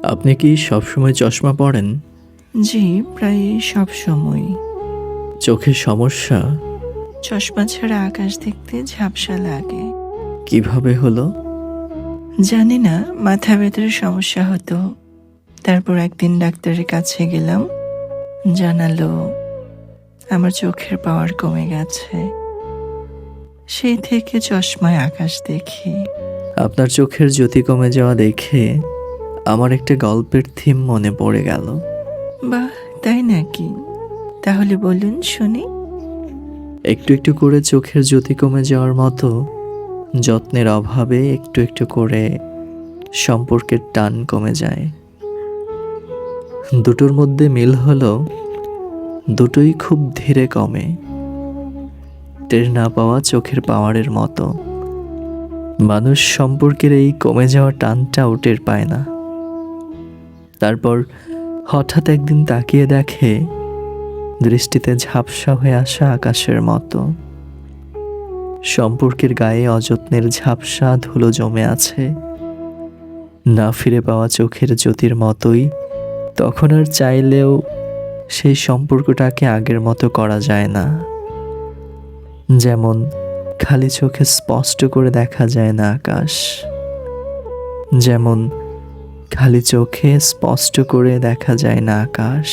আপনি কি সবসময় চশমা পরেন? জি, প্রায় সব সময়। চোখের সমস্যা চশমা ছাড়া আকাশ দেখতে ঝাপসা লাগে। কিভাবে হলো? জানি না, মাথা ব্যথার সমস্যা হতো। তারপর একদিন ডাক্তারের কাছে গেলাম। জানালো আমার চোখের পাওয়ার কমে গেছে। সেই থেকে চশমায় আকাশ দেখি। আপনার চোখের জ্যোতি কমে যাওয়া দেখে আমার একটা গল্পের থিম মনে পড়ে গেল। বাহ, তাই নাকি? তাহলে বলুন শুনি। একটু একটু করে চোখের জ্যোতি কমে যাওয়ার মতো যত্নের অভাবে একটু একটু করে সম্পর্কের টান কমে যায়। দুটোর মধ্যে মিল হলো দুটোই খুব ধীরে কমে, টের না পাওয়া চোখের পাওয়ারের মতো। মানুষ সম্পর্কের এই কমে যাওয়া টানটাও টের পায় না। তারপর হঠাৎ একদিন তাকিয়ে দেখে দৃষ্টিতে ঝাপসা হয়ে আসা আকাশের মতো সম্পর্কের গায়ে অযত্নের ঝাপসা ধুলো জমে আছে। না ফিরে পাওয়া চোখের জ্যোতির মতোই তখন আর চাইলেও সেই সম্পর্কটাকে আগের মতো করা যায় না। যেমন খালি চোখে স্পষ্ট করে দেখা যায় না আকাশ, যেমন খালি চোখে স্পষ্ট করে দেখা যায় না আকাশ।